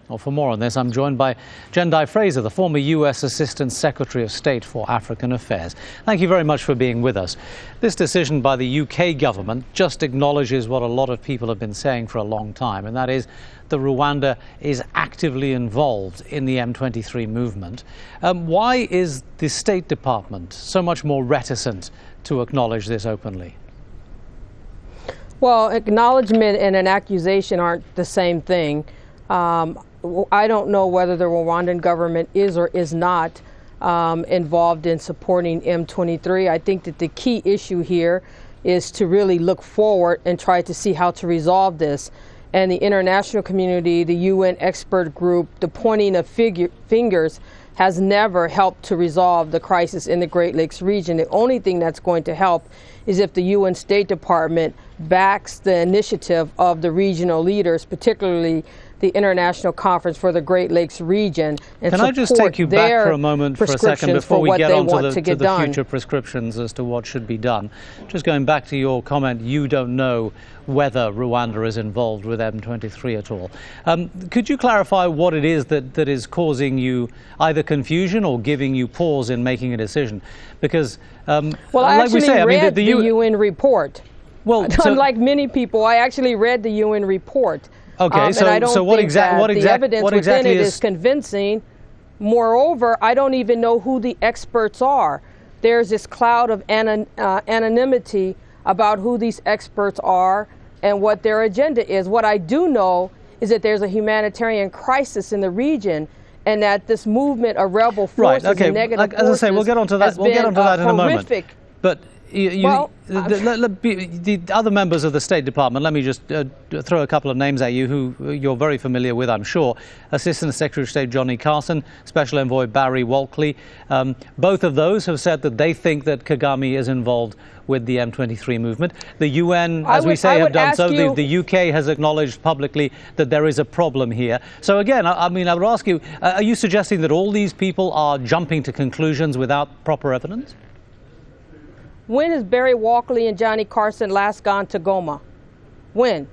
Well, for more on this, I'm joined by Jendayi Frazer, the former U.S. Assistant Secretary of State for African Affairs. Thank you very much for being with us. This decision by the UK government just acknowledges what a lot of people have been saying for a long time, and that is that Rwanda is actively involved in the M23 movement. Why is the State Department so much more reticent to acknowledge this openly? Well, acknowledgement and an accusation aren't the same thing. I don't know whether the Rwandan government is or is not involved in supporting M23. I think that the key issue here is to really look forward and try to see how to resolve this. And the international community, the UN expert group, the pointing of fingers has never helped to resolve the crisis in the Great Lakes region. The only thing that's going to help is if the UN State Department backs the initiative of the regional leaders, particularly the International Conference for the Great Lakes region, and Can I just take you back for a moment for a second before we get on to the future prescriptions as to what should be done? Just going back to your comment, you don't know whether Rwanda is involved with M23 at all. Could you clarify what it is that is causing you either confusion or giving you pause in making a decision? Because, well, I like we say, read the UN report. Well, unlike many people, I actually read the UN report. Okay, and I don't think the evidence within it is convincing. Moreover, I don't even know who the experts are. There's this cloud of anonymity about who these experts are and what their agenda is. What I do know is that there's a humanitarian crisis in the region, and that this movement of rebel forces and negative forces, as I say, we'll get onto that. We'll get onto that in a moment. But the other members of the State Department, let me just throw a couple of names at you who you're very familiar with, I'm sure. Assistant Secretary of State Johnny Carson, Special Envoy Barry Walkley. Both of those have said that they think that Kagame is involved with the M23 movement. The UN, as we say, have done so. The UK has acknowledged publicly that there is a problem here. So again, I mean, I would ask you, are you suggesting that all these people are jumping to conclusions without proper evidence? When has Barry Walkley and Johnny Carson last gone to Goma? When?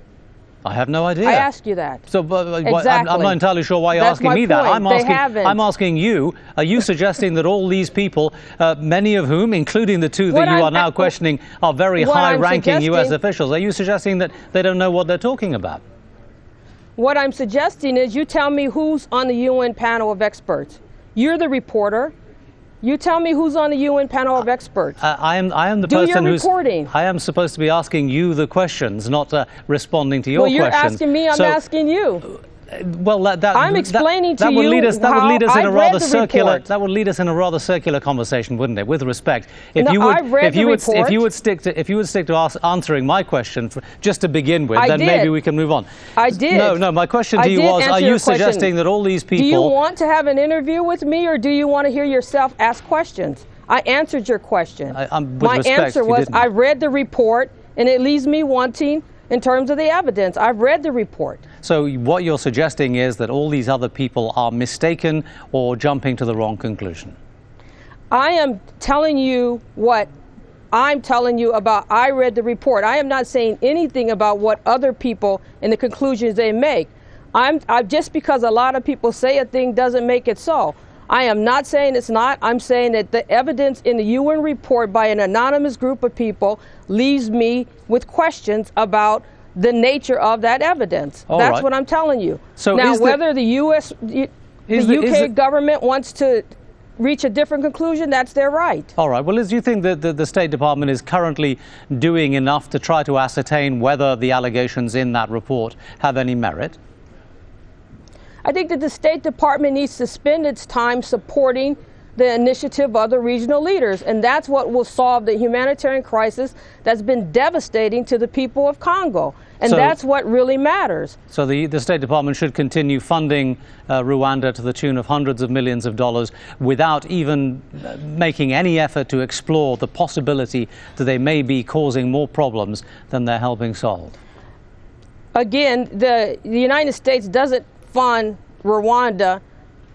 I have no idea. I asked you that. So exactly. I'm not entirely sure why you're asking me that. I'm asking you, are you suggesting that all these people, many of whom, including the two that you are now questioning, are very high-ranking U.S. officials, are you suggesting that they don't know what they're talking about? What I'm suggesting is you tell me who's on the UN panel of experts. You're the reporter. You tell me who's on the UN panel of experts. I am the person who's... reporting. I am supposed to be asking you the questions, not responding to your questions. Well, you're asking me, I'm asking you. Well, I'm explaining to you that would lead us in a rather circular. That would lead us in a rather circular conversation, wouldn't it? With respect, if you would stick to answering my question just to begin with, then maybe we can move on. I did. No. My question to you was: are you suggesting that all these people? Do you want to have an interview with me, or do you want to hear yourself ask questions? I answered your question. My answer was: I read the report, and it leaves me wanting in terms of the evidence. I've read the report. So what you're suggesting is that all these other people are mistaken or jumping to the wrong conclusion? I am telling you what I'm telling you about. I read the report. I am not saying anything about what other people and the conclusions they make. Just because a lot of people say a thing doesn't make it so. I am not saying it's not. I'm saying that the evidence in the UN report by an anonymous group of people leaves me with questions about the nature of that evidence. That's what I'm telling you. So now, whether the UK government wants to reach a different conclusion, that's their right. All right. Well, do you think that the State Department is currently doing enough to try to ascertain whether the allegations in that report have any merit? I think that the State Department needs to spend its time supporting the initiative of the regional leaders, and that's what will solve the humanitarian crisis that's been devastating to the people of Congo. And that's what really matters. So the State Department should continue funding Rwanda to the tune of hundreds of millions of dollars without even making any effort to explore the possibility that they may be causing more problems than they're helping solve. Again, the United States doesn't fund Rwanda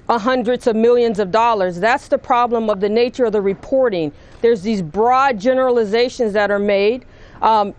hundreds of millions of dollars. That's the problem of the nature of the reporting. There's these broad generalizations that are made,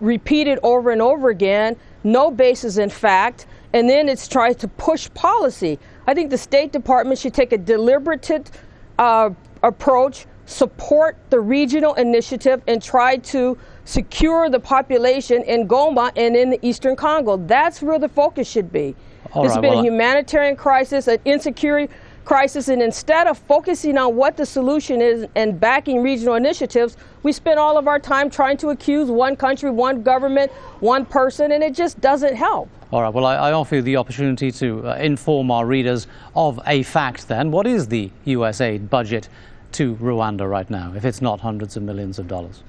repeated over and over again, no basis in fact, and then it's tried to push policy. I think the State Department should take a deliberative approach, support the regional initiative, and try to secure the population in Goma and in the Eastern Congo. That's where the focus should be. There's been a humanitarian crisis, an insecurity crisis, and instead of focusing on what the solution is and backing regional initiatives, we spend all of our time trying to accuse one country, one government, one person, and it just doesn't help. All right, well, I offer you the opportunity to inform our readers of a fact then. What is the US aid budget to Rwanda right now, if it's not hundreds of millions of dollars?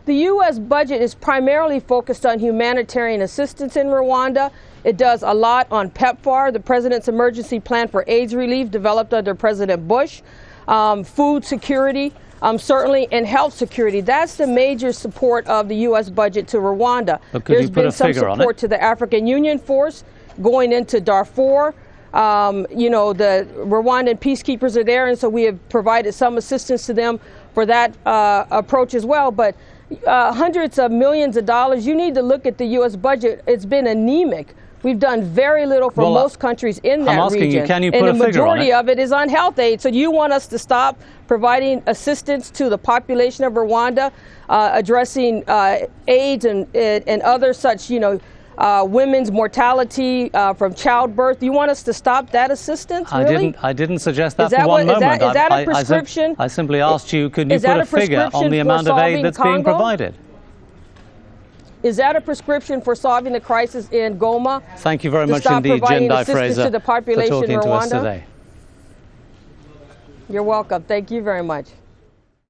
The U.S. budget is primarily focused on humanitarian assistance in Rwanda. It does a lot on PEPFAR, the President's Emergency Plan for AIDS Relief, developed under President Bush, food security, certainly, and health security. That's the major support of the U.S. budget to Rwanda. There's been some support to the African Union Force going into Darfur. You know, the Rwandan peacekeepers are there, and so we have provided some assistance to them for that approach as well. But hundreds of millions of dollars, you need to look at the U.S. budget. It's been anemic. We've done very little for most countries in that region. Can you put and the a figure on majority of it is on health aid. So you want us to stop providing assistance to the population of Rwanda, addressing AIDS and other such, you know, women's mortality from childbirth. You want us to stop that assistance? Really? I didn't suggest that for one moment. Is that a prescription? I simply asked you, could you put a figure on the amount of aid that's being provided? Is that a prescription for solving the crisis in Goma? Thank you very much indeed, Jendayi Frazer, to the population for talking in to Rwanda? us today. You're welcome. Thank you very much.